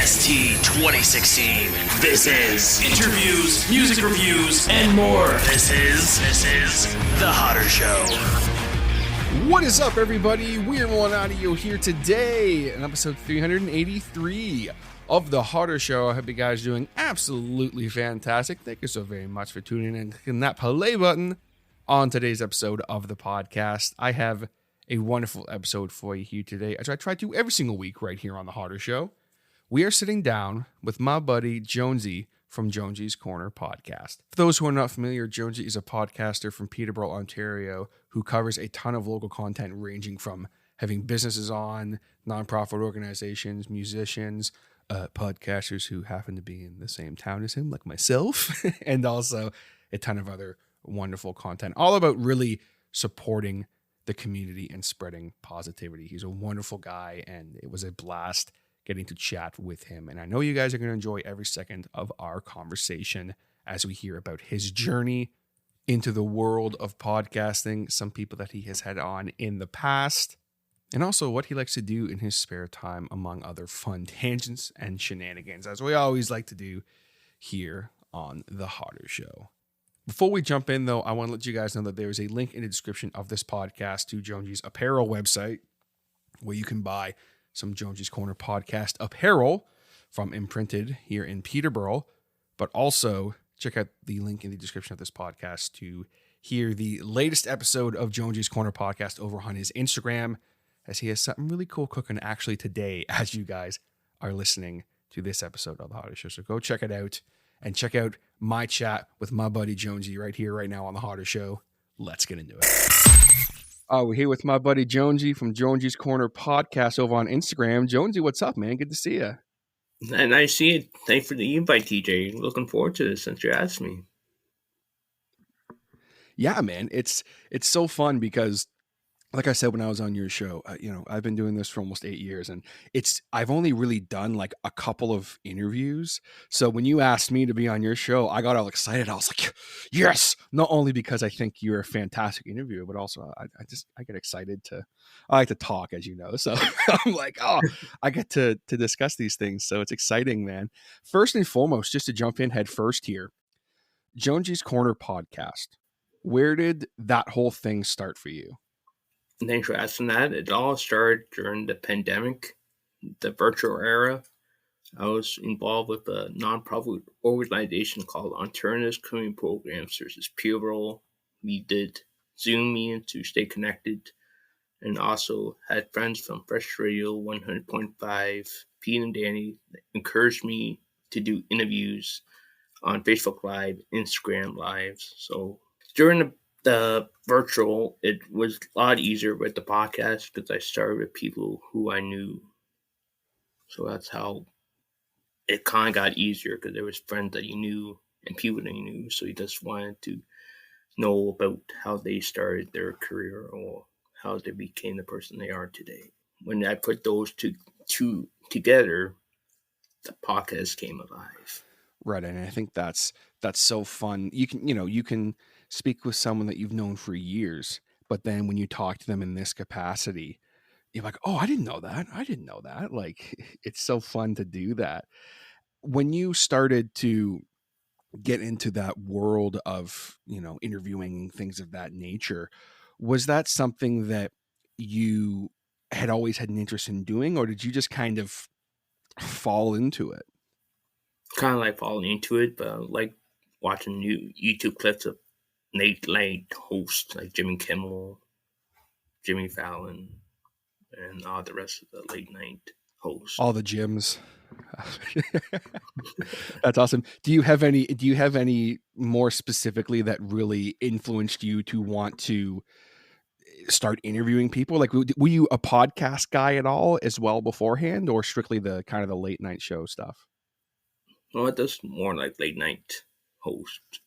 CST 2016. This is interviews, music reviews, and more. This is The Hodder Show. What is up, everybody? Weird One Audio here today in episode 383 of The Hodder Show. I hope you guys are doing absolutely fantastic. Thank you so very much for tuning in and clicking that play button on today's episode of the podcast. I have a wonderful episode for you here today, as I try to every single week right here on The Hodder Show. We are sitting down with my buddy Jonesy from Jonesy's Corner podcast. For those who are not familiar, Jonesy is a podcaster from Peterborough, Ontario, who covers a ton of local content ranging from having businesses on, nonprofit organizations, musicians, podcasters who happen to be in the same town as him, like myself, and also a ton of other wonderful content, all about really supporting the community and spreading positivity. He's a wonderful guy, and it was a blast getting to chat with him. And I know you guys are going to enjoy every second of our conversation as we hear about his journey into the world of podcasting, some people that he has had on in the past, and also what he likes to do in his spare time, among other fun tangents and shenanigans, as we always like to do here on The Hodder Show. Before we jump in, though, I want to let you guys know that there is a link in the description of this podcast to Jonesy's apparel website, where you can buy some Jonesy's Corner podcast apparel from Imprinted here in Peterborough, but also check out the link in the description of this podcast to hear the latest episode of Jonesy's Corner podcast over on his Instagram, as he has something really cool cooking actually today as you guys are listening to this episode of The Hodder Show. So go check it out and check out my chat with my buddy Jonesy right here, right now on The Hodder Show. Let's get into it. We're here with my buddy Jonesy from Jonesy's Corner podcast over on Instagram. Jonesy, what's up, man? Good to see you. And I see it. Thanks for the invite, TJ. Looking forward to this since you asked me. Yeah, man. It's so fun because, like I said when I was on your show, I've been doing this for almost 8 years, and I've only really done like a couple of interviews. So when you asked me to be on your show, I got all excited. I was like, yes! Not only because I think you're a fantastic interviewer, but also I get excited I like to talk, as you know. So I'm like, oh, I get to discuss these things. So it's exciting, man. First and foremost, just to jump in head first here, Jonesy's Corner podcast. Where did that whole thing start for you? Thanks for asking that. It all started during the pandemic, the virtual era. I was involved with a nonprofit organization called Alternative Community Programs versus Peterborough. We did Zoom meetings to stay connected, and also had friends from Fresh Radio 100.5, Pete and Danny, that encouraged me to do interviews on Facebook Live, Instagram Lives. So during the virtual, it was a lot easier with the podcast because I started with people who I knew. So that's how it kind of got easier, because there was friends that you knew and people that you knew. So you just wanted to know about how they started their career or how they became the person they are today. When I put those two together, the podcast came alive. Right, and I think that's so fun. You can speak with someone that you've known for years, but then when you talk to them in this capacity, you're like, oh, I didn't know that. Like, it's so fun to do that. When you started to get into that world of, interviewing, things of that nature, was that something that you had always had an interest in doing, or did you just kind of fall into it? Kind of like falling into it, but like watching new YouTube clips of late night hosts like Jimmy Kimmel, Jimmy Fallon, and all the rest of the late night hosts. All the gyms. That's awesome. Do you have any more specifically that really influenced you to want to start interviewing people? Like, were you a podcast guy at all as well beforehand, or strictly the kind of the late night show stuff? Well, it does more like late night host.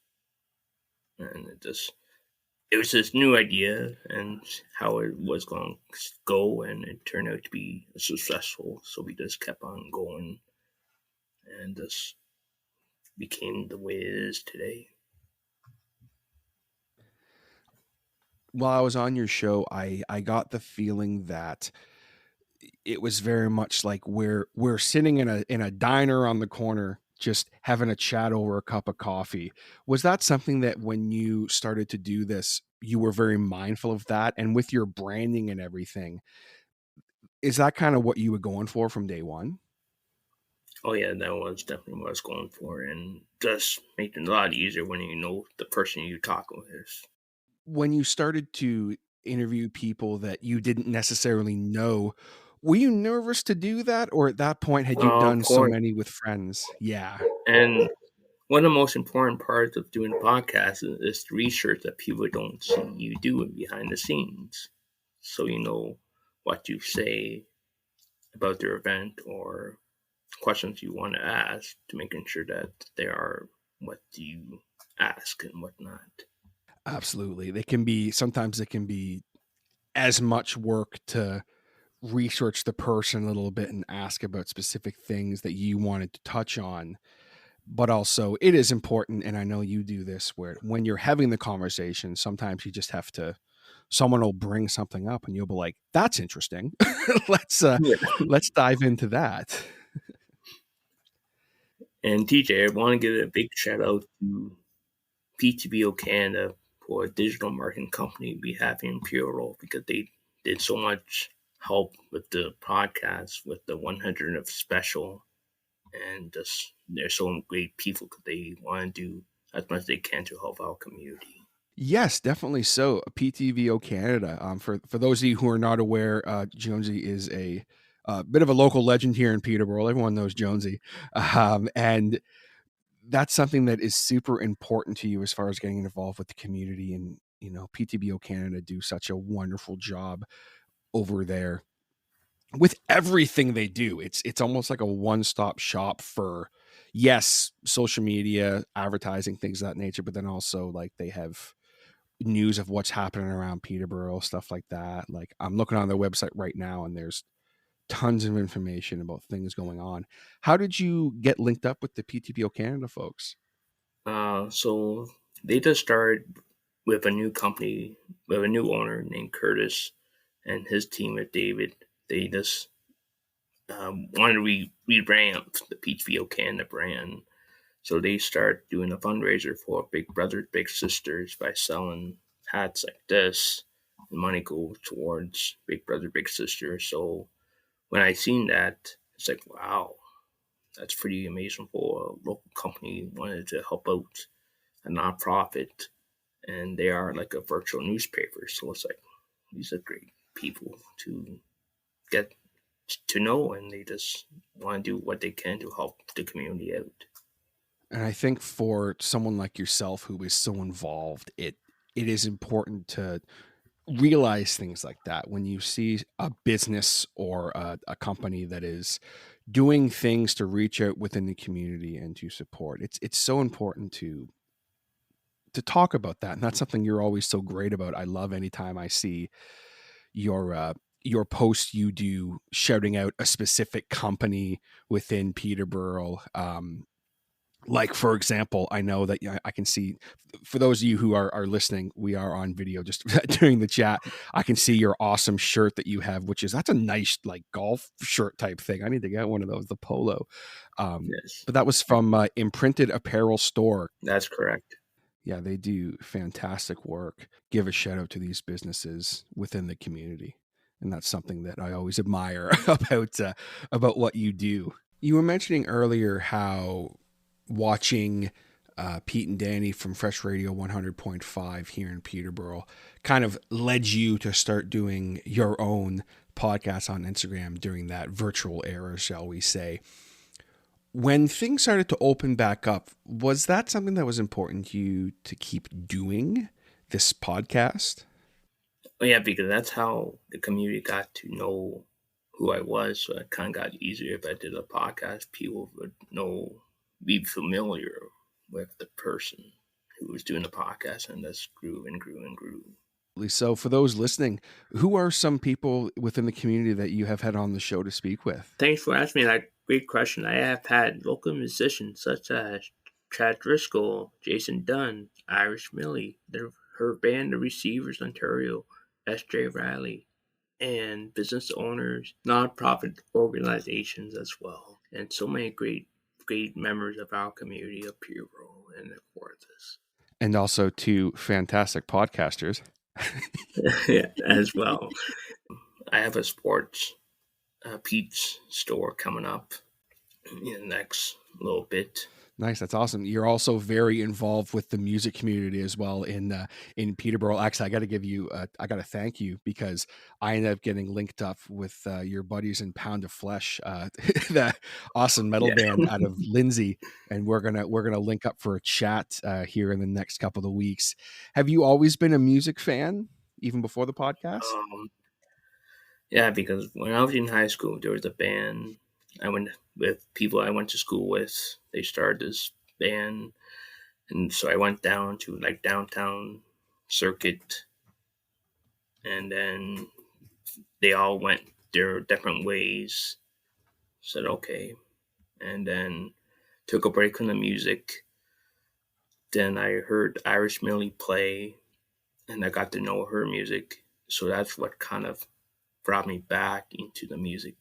And it was this new idea and how it was going to go, and it turned out to be successful. So we just kept on going, and this became the way it is today. While I was on your show, I got the feeling that it was very much like we're sitting in a diner on the corner, just having a chat over a cup of coffee. Was that something that when you started to do this, you were very mindful of that? And with your branding and everything, is that kind of what you were going for from day one? Oh yeah, that was definitely what I was going for, and just make it a lot easier when you know the person you talk with is. When you started to interview people that you didn't necessarily know, were you nervous to do that? Or at that point, had you Of done so course, many with friends? Yeah. and one of the most important parts of doing podcasts is the research that people don't see you doing behind the scenes, so you know what you say about their event or questions you want to ask to making sure that they are what you ask and whatnot. Absolutely. Sometimes it can be as much work to research the person a little bit and ask about specific things that you wanted to touch on. But also, it is important, and I know you do this, where when you're having the conversation, sometimes you just have to, someone will bring something up and you'll be like, that's interesting. let's uh Yeah. let's dive into that. And TJ, I want to give a big shout out to PTBO Canada for a digital marketing company we have in Peterborough because they did so much help with the podcast, with the 100 of special, and just they're so great people because they want to do as much as they can to help our community. Yes, definitely so. PTVO Canada. For those of you who are not aware, Jonesy is a bit of a local legend here in Peterborough. Everyone knows Jonesy, and that's something that is super important to you as far as getting involved with the community. And PTBO Canada do such a wonderful job over there with everything they do. It's almost like a one-stop shop for, yes, social media, advertising, things of that nature, but then also like they have news of what's happening around Peterborough, stuff like that. Like I'm looking on their website right now and there's tons of information about things going on. How did you get linked up with the PTPO Canada folks? So they just started with a new company, with a new owner named Curtis and his team at David. They just wanted to revamp the Peachville Canada brand. So they start doing a fundraiser for Big Brothers Big Sisters by selling hats like this. The money goes towards Big Brother Big Sister. So when I seen that, it's like, wow, that's pretty amazing for a local company wanted to help out a nonprofit, and they are like a virtual newspaper. So it's like these are great people to get to know, and they just want to do what they can to help the community out. And I think for someone like yourself who is so involved, it is important to realize things like that when you see a business or a company that is doing things to reach out within the community and to support. It's so important to talk about that, and that's something you're always so great about. I love anytime I see your post you do shouting out a specific company within Peterborough. Like for example, I know that I can see, for those of you who are listening, we are on video just during the chat. I can see your awesome shirt that you have, that's a nice like golf shirt type thing. I need to get one of those, the polo. Yes, But that was from Imprinted Apparel Store. that's correct. Yeah, they do fantastic work. Give a shout out to these businesses within the community, and that's something that I always admire about what you do. You were mentioning earlier how watching Pete and Danny from Fresh Radio 100.5 here in Peterborough kind of led you to start doing your own podcast on Instagram during that virtual era, shall we say. When things started to open back up, was that something that was important to you to keep doing this podcast? Oh, yeah, because that's how the community got to know who I was. So it kind of got easier if I did a podcast. People would know, be familiar with the person who was doing the podcast, and this grew and grew and grew. So, for those listening, who are some people within the community that you have had on the show to speak with? Thanks for asking me that great question. I have had local musicians such as Chad Driscoll, Jason Dunn, Irish Millie, her band, The Receivers Ontario, S.J. Riley, and business owners, nonprofit organizations as well, and so many great members of our community of Peterborough and the Quartus. And also 2 fantastic podcasters. Yeah, as well. I have a sports Pete's store coming up in the next little bit. Nice, that's awesome. You're also very involved with the music community as well in Peterborough. Actually, I got to thank you because I ended up getting linked up with your buddies in Pound of Flesh, the awesome metal Yeah. band out of Lindsay, and we're gonna link up for a chat here in the next couple of weeks. Have you always been a music fan, even before the podcast? Yeah, because when I was in high school, there was a band I went with people I went to school with. They started this band, and so I went down to like downtown circuit, and then they all went their different ways. Said okay, and then took a break from the music. Then I heard Irish Millie play, and I got to know her music. So that's what kind of brought me back into the music,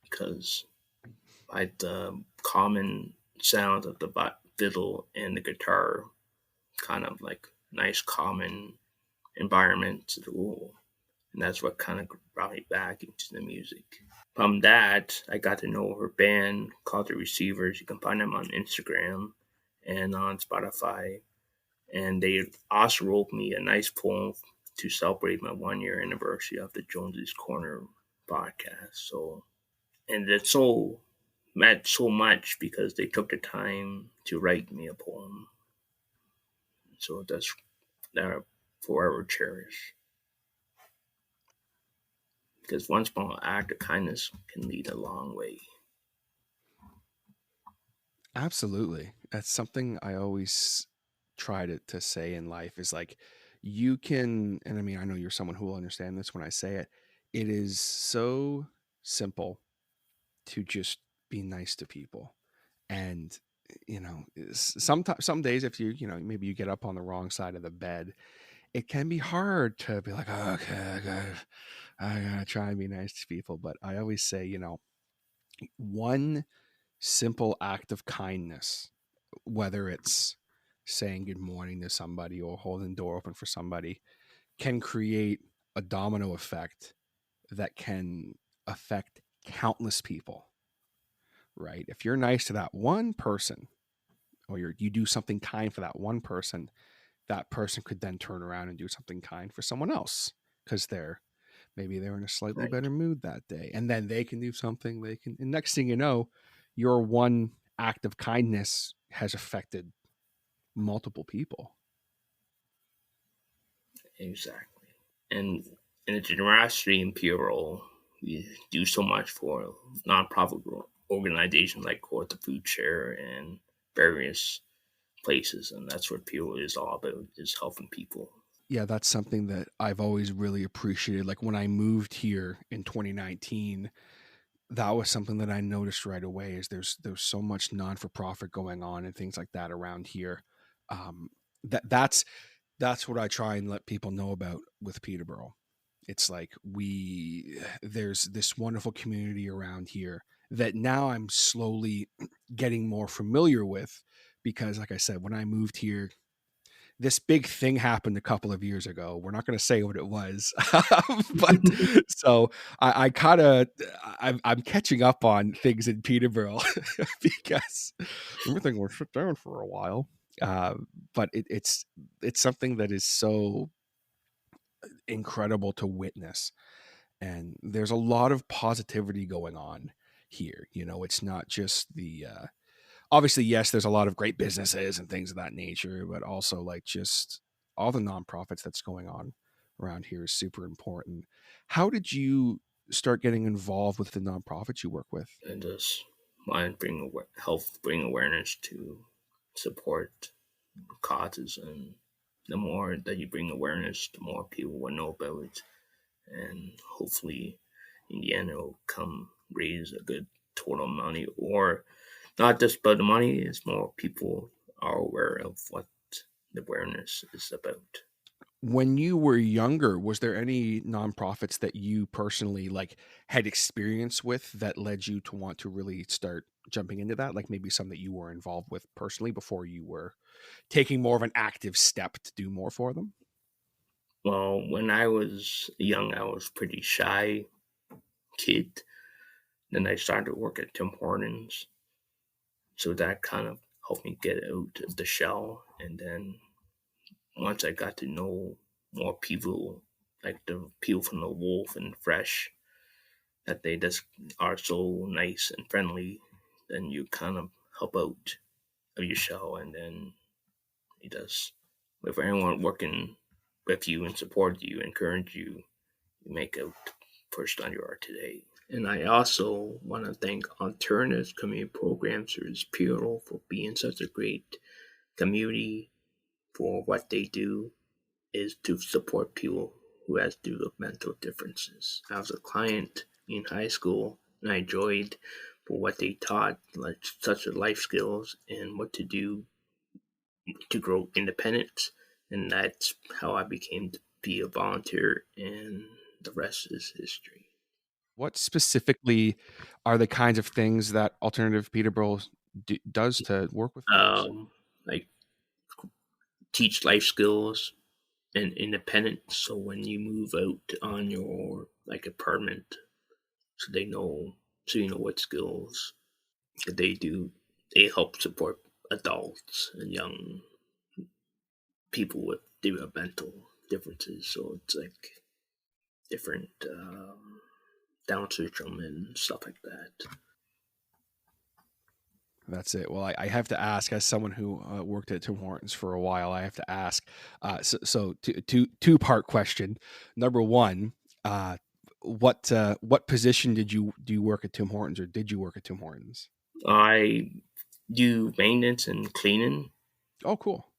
because by the common sound of the fiddle and the guitar, kind of like nice common environment to the rule. And that's what kind of brought me back into the music. From that, I got to know her band called The Receivers. You can find them on Instagram and on Spotify. And they also wrote me a nice poem to celebrate my 1-year anniversary of the Jonesy's Corner podcast. So, and it's so meant so much because they took the time to write me a poem. So that's that forever cherish. Because one small act of kindness can lead a long way. Absolutely. That's something I always try to say in life is like you can, and I mean, I know you're someone who will understand this when I say it. It is so simple to just be nice to people. And sometimes some days if maybe you get up on the wrong side of the bed, it can be hard to be like, oh, okay, I gotta try and be nice to people. But I always say, one simple act of kindness, whether it's saying good morning to somebody or holding the door open for somebody, can create a domino effect that can affect countless people, right? If you're nice to that one person or you do something kind for that one person, that person could then turn around and do something kind for someone else because maybe they're in a slightly Right. better mood that day, and then they can do something. And next thing you know, your one act of kindness has affected multiple people. Exactly. And in the generosity in Peterborough, we do so much for nonprofit organizations like Court the Food Share and various places, and that's what Peterborough is all about, is helping people. Yeah, that's something that I've always really appreciated. Like when I moved here in 2019, that was something that I noticed right away. Is there's so much non-for-profit going on and things like that around here. Um, that's what I try and let people know about with Peterborough. It's like there's this wonderful community around here that now I'm slowly getting more familiar with because, like I said, when I moved here, this big thing happened a couple of years ago. We're not going to say what it was, but so I kind of I'm catching up on things in Peterborough because everything was shut down for a while. But it's something that is so incredible to witness, and there's a lot of positivity going on here. It's not just the obviously, yes, there's a lot of great businesses and things of that nature, but also like just all the nonprofits that's going on around here is super important. How did you start getting involved with the nonprofits you work with? And just want to bring awareness to support causes, and the more that you bring awareness, the more people will know about it, and hopefully in the end it'll come raise a good total money, or not just about the money, it's more people are aware of what the awareness is about. When you were younger, was there any nonprofits that you personally like had experience with that led you to want to really start jumping into that? Like maybe some that you were involved with personally before you were taking more of an active step to do more for them? Well, when I was young, I was pretty shy kid. Then I started to work at Tim Hortons, so that kind of helped me get out of the shell. And then once I got to know more people, like the people from the Wolf and Fresh, that they just are so nice and friendly, then you kind of help out of your shell, and then it does. With anyone working with you and support you, encourage you, you make out person you are today. And I also want to thank Alternatives Community Programs through Peterborough for being such a great community for what they do is to support people who has developmental differences. I was a client in high school and I enjoyed for what they taught, like such as life skills and what to do to grow independence. And that's how I became to be a volunteer, and the rest is history. What specifically are the kinds of things that Alternative Peterborough does to work with folks? Like teach life skills and independence. So when you move out on your like apartment, so they know, so you know what skills that they do. They help support adults and young people with developmental differences. So it's like different Down syndrome and stuff like that. That's it. Well, I have to ask, as someone who worked at Tim Hortons for a while, I have to ask. So two-part question. Number one, uh, what position do you work at Tim Hortons, or did you work at Tim Hortons? I do maintenance and cleaning. Oh, cool.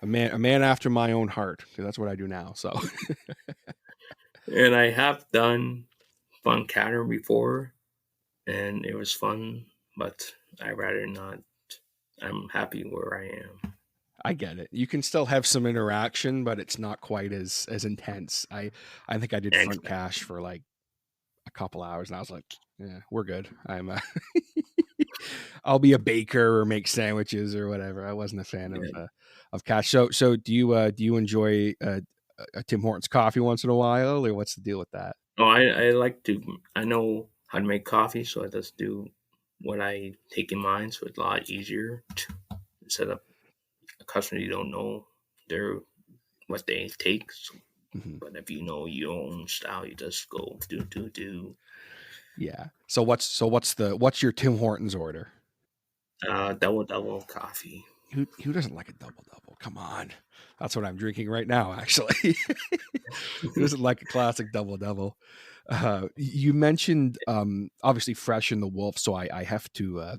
A man after my own heart, 'cause that's what I do now. So And I have done fun catering before, and it was fun, but I rather not. I'm happy where I am. I get it. You can still have some interaction, but it's not quite as intense. I think I did front Exactly. cash for like a couple hours, and I was like, yeah, we're good. I'll be a baker or make sandwiches or whatever. I wasn't a fan Yeah. of cash. So do you enjoy a Tim Hortons coffee once in a while, or what's the deal with that? Oh, I like to. I know how to make coffee, so I just do what I take in mind. So it's a lot easier instead of a customer you don't know their what they take. So, Mhm. but if you know your own style, you just go do. Yeah. What's your Tim Hortons order? Double coffee. Who doesn't like a double double? Come on, that's what I'm drinking right now. Actually, who doesn't like a classic double double? You mentioned obviously Fresh and the Wolf, so I have to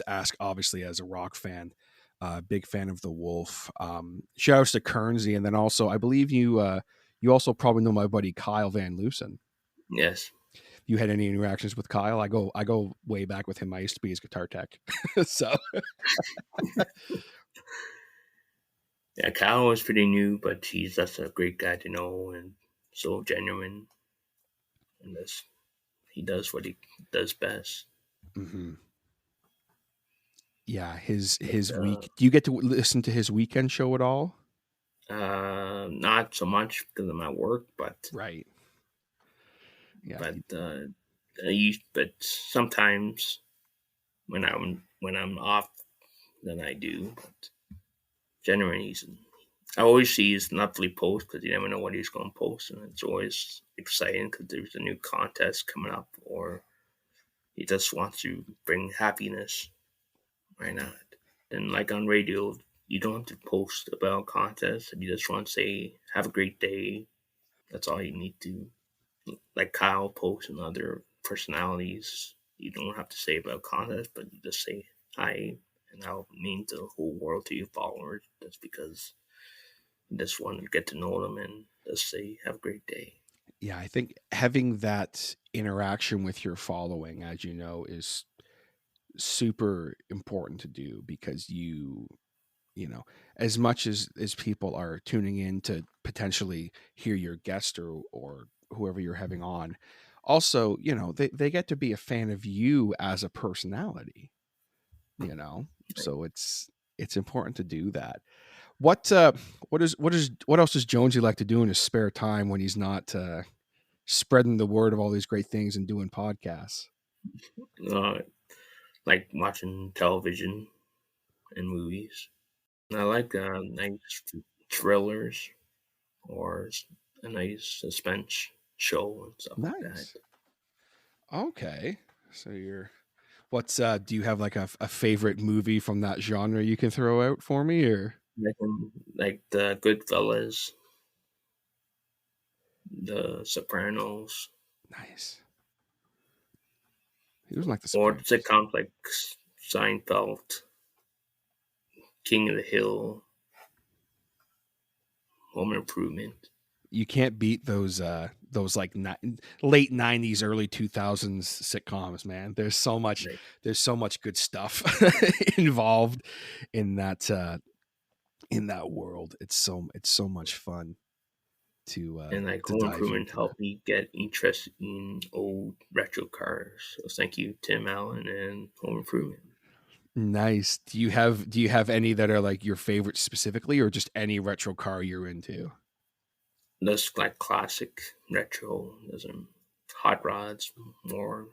ask. Obviously, as a rock fan, big fan of the Wolf. Shout outs to Kernsey, and then also I believe you also probably know my buddy Kyle Van Loosen. Yes. You had any interactions with Kyle? I go way back with him. I used to be his guitar tech, so Yeah, Kyle was pretty new, but he's just a great guy to know and so genuine, and this he does what he does best. mhm. Yeah, his But, week. Do you get to listen to his weekend show at all? not so much because of my work, but Right. Yeah. but but sometimes when I'm off, then I do. But generally, I always see his monthly post because you never know what he's going to post, and it's always exciting because there's a new contest coming up, or he just wants to bring happiness. Why not? And like on radio, you don't have to post about contests. If you just want to say "Have a great day," that's all you need to. Like Kyle posts and other personalities, you don't have to say about contests, but you just say hi, and that'll mean the whole world to your followers. That's because you just want to get to know them and just say "Have a great day." Yeah, I think having that interaction with your following, as you know, is super important to do because you know, as much as people are tuning in to potentially hear your guest or whoever you're having on, also, you know, they get to be a fan of you as a personality, you know. So it's important to do that. What what else does Jonesy like to do in his spare time when he's not spreading the word of all these great things and doing podcasts? Uh, like watching television and movies. I like nice thrillers or a nice suspense show and stuff like that. Nice. Okay. So you're what's do you have like a favorite movie from that genre you can throw out for me, or Like the Goodfellas, the Sopranos, nice. He was like the or Sopranos. sitcoms like Seinfeld, King of the Hill, Home Improvement. You can't beat those like late 90s early 2000s sitcoms, man. There's so much Like, good stuff involved in that world. It's so much fun and like to Home dive Improvement into that. helped me get interested in old retro cars. So thank you, Tim Allen and Home Improvement. Nice. Do you have any that are like your favorite specifically, or just any retro car you're into? Those like classic retro, those are hot rods more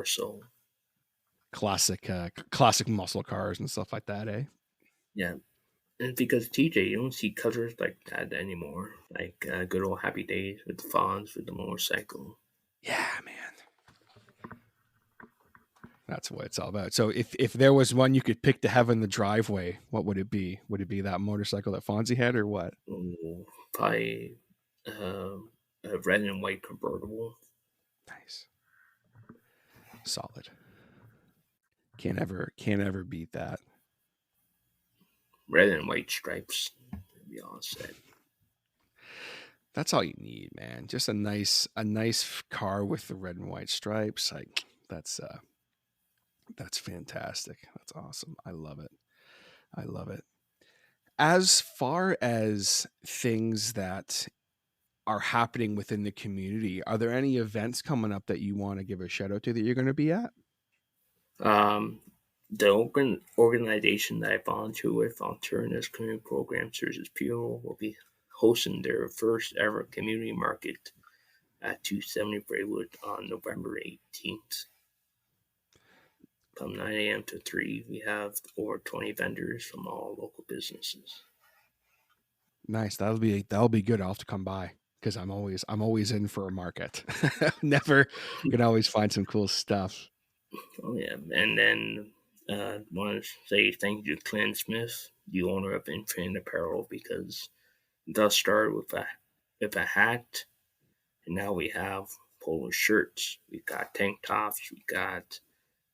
so. Classic muscle cars and stuff like that, eh? Yeah, and because TJ, you don't see colors like that anymore. Like good old happy days with the Fonz with the motorcycle. Yeah, man. That's what it's all about. So if there was one you could pick to have in the driveway, what would it be? Would it be that motorcycle that Fonzie had, or what? Oh, probably a red and white convertible. Nice. Solid. Can't ever beat that. Red and white stripes. To be all set. That's all you need, man. Just a nice car with the red and white stripes. Like that's fantastic. That's awesome. I love it. I love it. As far as things that are happening within the community, are there any events coming up that you want to give a shout out to that you're going to be at? The organization that I volunteer with, Volunteerness Community Program Services Bureau, will be hosting their first ever community market at 270 Braywood on November 18th. From 9 a.m. to 3, we have over 20 vendors from all local businesses. Nice. That'll be good. I'll have to come by because I'm always in for a market. Never can always find some cool stuff. Oh yeah, and then want to say thank you to Clint Smith, the owner of Infinite Apparel, because it does start with a hat, and now we have polo shirts, we got tank tops, we got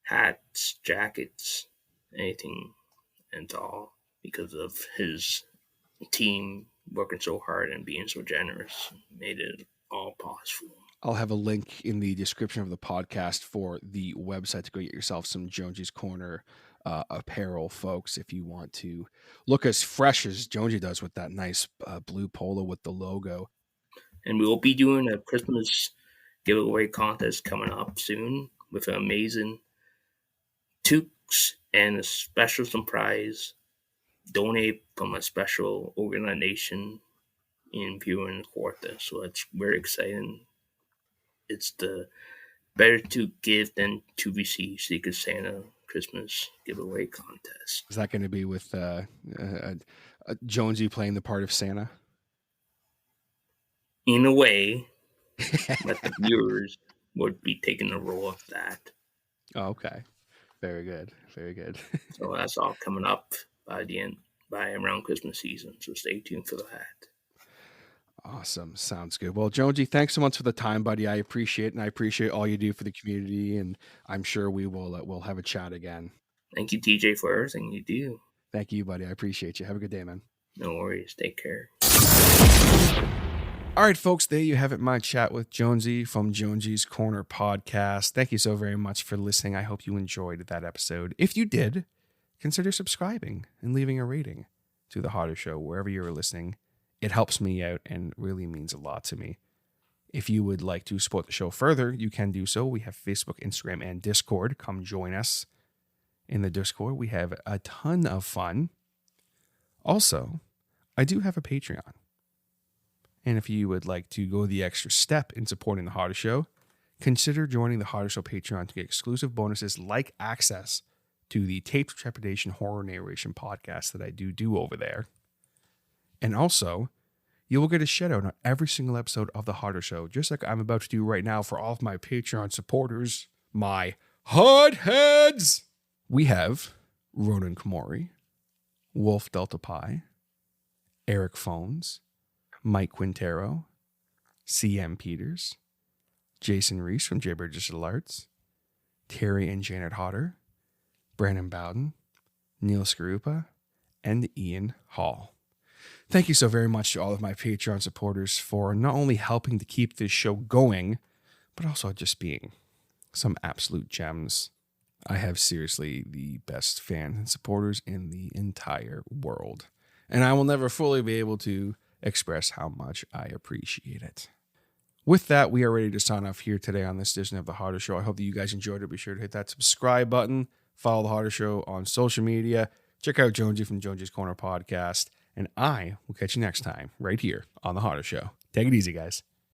hats, jackets, anything and all, because of his team working so hard and being so generous, made it all possible. I'll have a link in the description of the podcast for the website to go get yourself some Jonesy's Corner apparel, folks, if you want to look as fresh as Jonesy does with that nice blue polo with the logo. And we will be doing a Christmas giveaway contest coming up soon with an amazing toques and a special surprise donate from a special organization in Bureau and Quarta. So it's very exciting. It's the better to give than to receive Secret Santa Christmas giveaway contest. Is that going to be with Jonesy playing the part of Santa? In a way, but the viewers would be taking the role of that. Oh, okay. Very good. Very good. So that's all coming up by around Christmas season. So stay tuned for that. Awesome. Sounds good. Well, Jonesy, thanks so much for the time, buddy. I appreciate it, and I appreciate all you do for the community, and I'm sure we'll have a chat again. Thank you, TJ, for everything you do. Thank you, buddy. I appreciate you. Have a good day, man. No worries. Take care. All right, folks, there you have it. My chat with Jonesy from Jonesy's Corner podcast. Thank you so very much for listening. I hope you enjoyed that episode. If you did, consider subscribing and leaving a rating. to The Hodder Show, wherever you're listening. It helps me out and really means a lot to me. If you would like to support the show further, you can do so. We have Facebook, Instagram, and Discord. Come join us in the Discord. We have a ton of fun. Also, I do have a Patreon. And if you would like to go the extra step in supporting The Hodder Show, consider joining The Hodder Show Patreon to get exclusive bonuses like access to the Taped Trepidation Horror Narration podcast that I do over there. And also, you will get a shout out on every single episode of The Hodder Show, just like I'm about to do right now for all of my Patreon supporters, my hotheads. We have Ronan Komori, Wolf Delta Pi, Eric Phones, Mike Quintero, CM Peters, Jason Reese from Jaybird Digital Arts, Terry and Janet Hodder, Brandon Bowden, Neil Skarupa, and Ian Hall. Thank you so very much to all of my Patreon supporters for not only helping to keep this show going, but also just being some absolute gems. I have seriously the best fans and supporters in the entire world, and I will never fully be able to express how much I appreciate it. With that, we are ready to sign off here today on this edition of The Hodder Show. I hope that you guys enjoyed it. Be sure to hit that subscribe button, follow The Hodder Show on social media, check out Jonesy from Jonesy's Corner podcast, and I will catch you next time right here on The Hodder Show. Take it easy, guys.